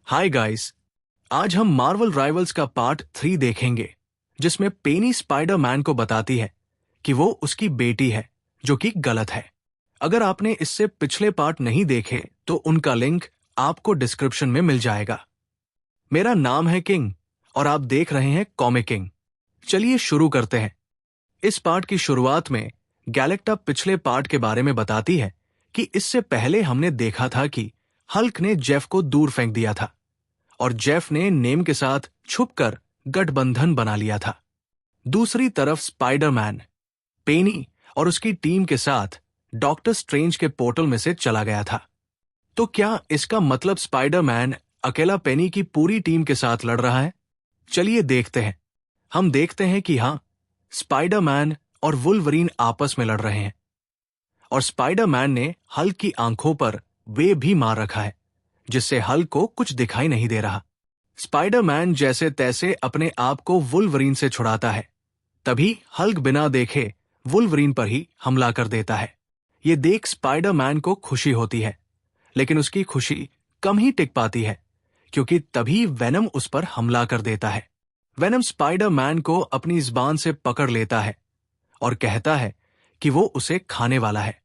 Hi guys. आज हम Marvel rivals का पार्ट 3 देखेंगे, जिसमें पेनी स्पाइडरमैन को बताती है कि वो उसकी बेटी है, जो कि गलत है। अगर आपने इससे पिछले पार्ट नहीं देखे तो उनका लिंक आपको डिस्क्रिप्शन में मिल जाएगा। मेरा नाम है किंग और आप देख रहे हैं कॉमिक किंग। चलिए शुरू करते हैं। इस पार्ट की शुरुआत में गैलेक्टा पिछले पार्ट के बारे में बताती है कि इससे पहले हमने देखा था कि हल्क ने जेफ को दूर फेंक दिया था और जेफ ने नेम के साथ छुपकर गठबंधन बना लिया था। दूसरी तरफ स्पाइडरमैन पेनी और उसकी टीम के साथ डॉक्टर स्ट्रेंज के पोर्टल में से चला गया था। तो क्या इसका मतलब स्पाइडरमैन अकेला पेनी की पूरी टीम के साथ लड़ रहा है? चलिए देखते हैं। हम देखते हैं कि हाँ, स्पाइडरमैन और वुल्वरीन आपस में लड़ रहे हैं और स्पाइडरमैन ने हल्क की आंखों पर वेब भी मार रखा है, जिससे हल्क को कुछ दिखाई नहीं दे रहा। स्पाइडरमैन जैसे तैसे अपने आप को वुल्वरीन से छुड़ाता है। तभी हल्क बिना देखे वुल्वरीन पर ही हमला कर देता है। ये देख स्पाइडरमैन को खुशी होती है, लेकिन उसकी खुशी कम ही टिक पाती है, क्योंकि तभी वेनम उस पर हमला कर देता है। वेनम स्पाइडरमैन को अपनी ज़बान से पकड़ लेता है और कहता है कि वो उसे खाने वाला है।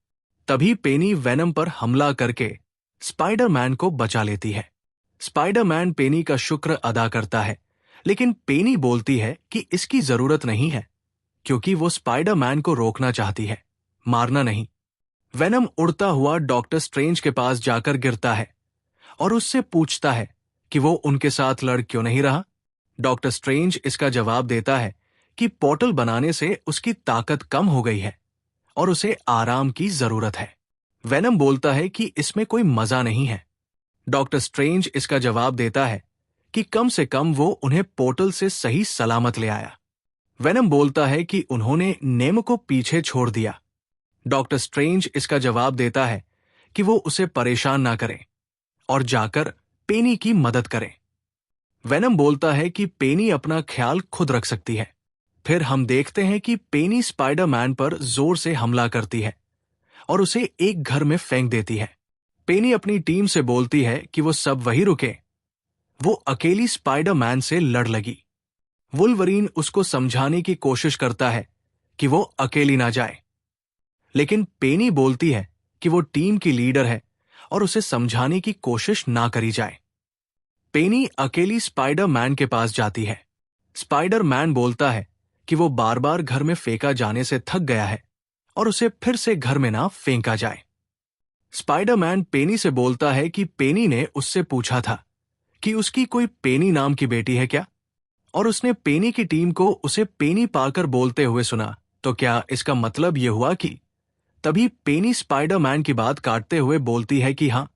तभी पेनी वेनम पर हमला करके स्पाइडरमैन को बचा लेती है। स्पाइडरमैन पेनी का शुक्र अदा करता है, लेकिन पेनी बोलती है कि इसकी जरूरत नहीं है, क्योंकि वो स्पाइडरमैन को रोकना चाहती है, मारना नहीं। वेनम उड़ता हुआ डॉक्टर स्ट्रेंज के पास जाकर गिरता है और उससे पूछता है कि वो उनके साथ लड़ क्यों नहीं रहा। डॉक्टर स्ट्रेंज इसका जवाब देता है कि पोर्टल बनाने से उसकी ताकत कम हो गई है और उसे आराम की जरूरत है। वेनम बोलता है कि इसमें कोई मजा नहीं है। डॉक्टर स्ट्रेंज इसका जवाब देता है कि कम से कम वो उन्हें पोर्टल से सही सलामत ले आया। वेनम बोलता है कि उन्होंने नेम को पीछे छोड़ दिया। डॉक्टर स्ट्रेंज इसका जवाब देता है कि वो उसे परेशान ना करें और जाकर पेनी की मदद करें। वेनम बोलता है कि पेनी अपना ख्याल खुद रख सकती है। फिर हम देखते हैं कि पेनी स्पाइडरमैन पर जोर से हमला करती है और उसे एक घर में फेंक देती है। पेनी अपनी टीम से बोलती है कि वो सब वहीं रुके। वो अकेली स्पाइडरमैन से लड़ लगी। वुल्वरीन उसको समझाने की कोशिश करता है कि वो अकेली ना जाए, लेकिन पेनी बोलती है कि वो टीम की लीडर है और उसे समझाने की कोशिश ना करी जाए। पेनी अकेली स्पाइडरमैन के पास जाती है। स्पाइडरमैन बोलता है कि वो बार बार घर में फेंका जाने से थक गया है और उसे फिर से घर में ना फेंका जाए। स्पाइडरमैन पेनी से बोलता है कि पेनी ने उससे पूछा था कि उसकी कोई पेनी नाम की बेटी है क्या, और उसने पेनी की टीम को उसे पेनी पाकर बोलते हुए सुना। तो क्या इसका मतलब यह हुआ कि तभी पेनी स्पाइडरमैन की बात काटते हुए बोलती है कि हाँ,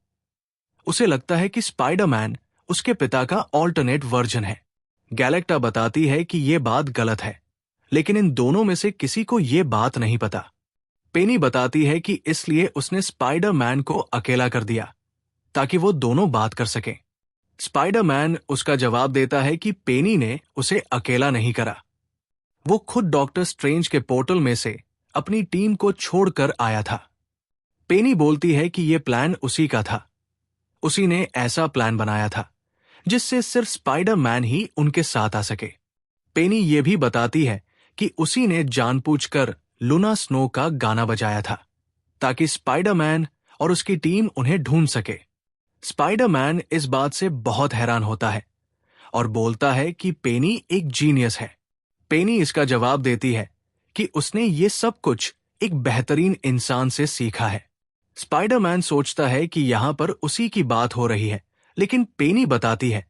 उसे लगता है कि स्पाइडरमैन उसके पिता का ऑल्टरनेट वर्जन है। गैलेक्टा बताती है कि यह बात गलत है, लेकिन इन दोनों में से किसी को यह बात नहीं पता। पेनी बताती है कि इसलिए उसने स्पाइडरमैन को अकेला कर दिया ताकि वो दोनों बात कर सकें। स्पाइडरमैन उसका जवाब देता है कि पेनी ने उसे अकेला नहीं करा, वो खुद डॉक्टर स्ट्रेंज के पोर्टल में से अपनी टीम को छोड़कर आया था। पेनी बोलती है कि यह प्लान उसी का था। उसी ने ऐसा प्लान बनाया था जिससे सिर्फ स्पाइडरमैन ही उनके साथ आ सके। पेनी यह भी बताती है कि उसी ने जानबूझकर लूना स्नो का गाना बजाया था ताकि स्पाइडरमैन और उसकी टीम उन्हें ढूंढ सके। स्पाइडरमैन इस बात से बहुत हैरान होता है और बोलता है कि पेनी एक जीनियस है। पेनी इसका जवाब देती है कि उसने ये सब कुछ एक बेहतरीन इंसान से सीखा है। स्पाइडरमैन सोचता है कि यहां पर उसी की बात हो रही है, लेकिन पेनी बताती है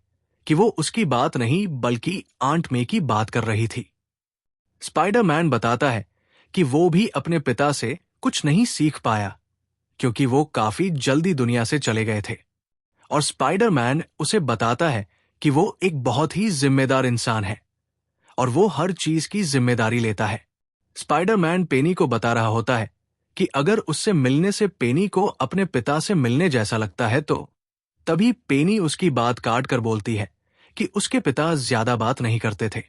कि वो उसकी बात नहीं बल्कि आंट मे की बात कर रही थी। स्पाइडरमैन बताता है कि वो भी अपने पिता से कुछ नहीं सीख पाया, क्योंकि वो काफी जल्दी दुनिया से चले गए थे, और स्पाइडरमैन उसे बताता है कि वो एक बहुत ही जिम्मेदार इंसान है और वो हर चीज की जिम्मेदारी लेता है। स्पाइडरमैन पेनी को बता रहा होता है कि अगर उससे मिलने से पेनी को अपने पिता से मिलने जैसा लगता है तो तभी पेनी उसकी बात काट कर बोलती है कि उसके पिता ज्यादा बात नहीं करते थे।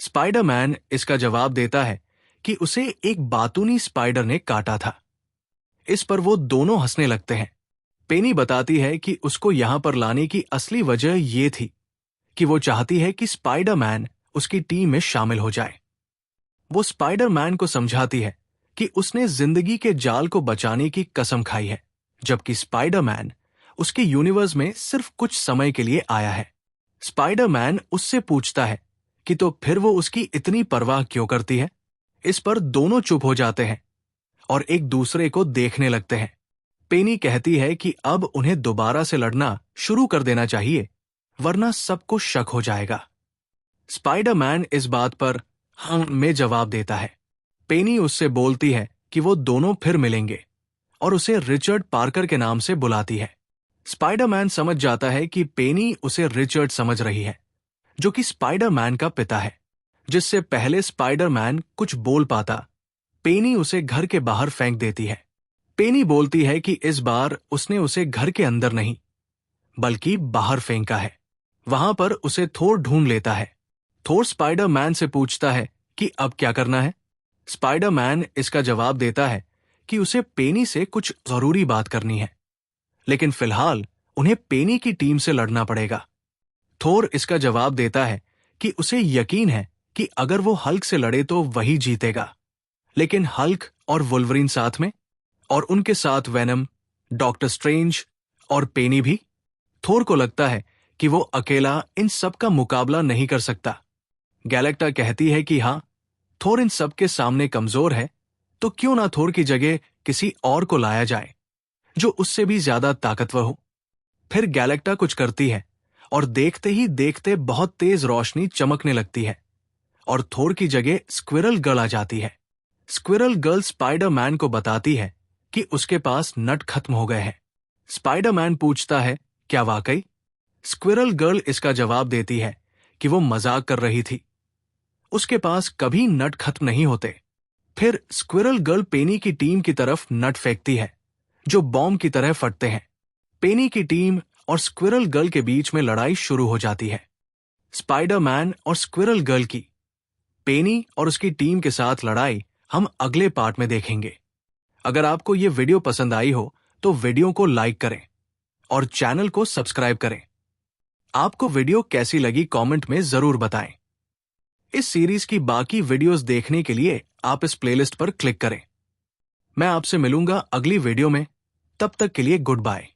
स्पाइडरमैन इसका जवाब देता है कि उसे एक बातूनी स्पाइडर ने काटा था। इस पर वो दोनों हंसने लगते हैं। पेनी बताती है कि उसको यहां पर लाने की असली वजह ये थी कि वो चाहती है कि स्पाइडरमैन उसकी टीम में शामिल हो जाए। वो स्पाइडरमैन को समझाती है कि उसने जिंदगी के जाल को बचाने की कसम खाई है, जबकि स्पाइडरमैन उसके यूनिवर्स में सिर्फ कुछ समय के लिए आया है। स्पाइडरमैन उससे पूछता है कि तो फिर वो उसकी इतनी परवाह क्यों करती है। इस पर दोनों चुप हो जाते हैं और एक दूसरे को देखने लगते हैं। पेनी कहती है कि अब उन्हें दोबारा से लड़ना शुरू कर देना चाहिए, वरना सबको शक हो जाएगा। स्पाइडरमैन इस बात पर हाँ में जवाब देता है। पेनी उससे बोलती है कि वो दोनों फिर मिलेंगे और उसे रिचर्ड पार्कर के नाम से बुलाती है। स्पाइडरमैन समझ जाता है कि पेनी उसे रिचर्ड समझ रही है, जो कि स्पाइडरमैन का पिता है। जिससे पहले स्पाइडरमैन कुछ बोल पाता, पेनी उसे घर के बाहर फेंक देती है। पेनी बोलती है कि इस बार उसने उसे घर के अंदर नहीं बल्कि बाहर फेंका है। वहां पर उसे थोर ढूंढ लेता है। थोर स्पाइडरमैन से पूछता है कि अब क्या करना है। स्पाइडरमैन इसका जवाब देता है कि उसे पेनी से कुछ जरूरी बात करनी है, लेकिन फिलहाल उन्हें पेनी की टीम से लड़ना पड़ेगा। थोर इसका जवाब देता है कि उसे यकीन है कि अगर वो हल्क से लड़े तो वही जीतेगा, लेकिन हल्क और वुल्वरीन साथ में, और उनके साथ वेनम, डॉक्टर स्ट्रेंज और पेनी भी। थोर को लगता है कि वो अकेला इन सब का मुकाबला नहीं कर सकता। गैलेक्टा कहती है कि हाँ, थोर इन सब के सामने कमजोर है, तो क्यों ना थोर की जगह किसी और को लाया जाए जो उससे भी ज्यादा ताकतवर हो। फिर गैलेक्टा कुछ करती है और देखते ही देखते बहुत तेज रोशनी चमकने लगती है और थोर की जगह स्क्विरल गर्ल आ जाती है। स्क्विरल गर्ल स्पाइडरमैन को बताती है कि उसके पास नट खत्म हो गए हैं। स्पाइडरमैन पूछता है, क्या वाकई? स्क्विरल गर्ल इसका जवाब देती है कि वो मजाक कर रही थी, उसके पास कभी नट खत्म नहीं होते। फिर स्क्विरल गर्ल पेनी की टीम की तरफ नट फेंकती है जो बॉम्ब की तरह फटते हैं। पेनी की टीम और स्क्विरल गर्ल के बीच में लड़ाई शुरू हो जाती है। स्पाइडरमैन और स्क्विरल गर्ल की पेनी और उसकी टीम के साथ लड़ाई हम अगले पार्ट में देखेंगे। अगर आपको ये वीडियो पसंद आई हो तो वीडियो को लाइक करें और चैनल को सब्सक्राइब करें। आपको वीडियो कैसी लगी कमेंट में जरूर बताएं। इस सीरीज की बाकी वीडियोस देखने के लिए आप इस प्लेलिस्ट पर क्लिक करें। मैं आपसे मिलूंगा अगली वीडियो में। तब तक के लिए गुड बाय।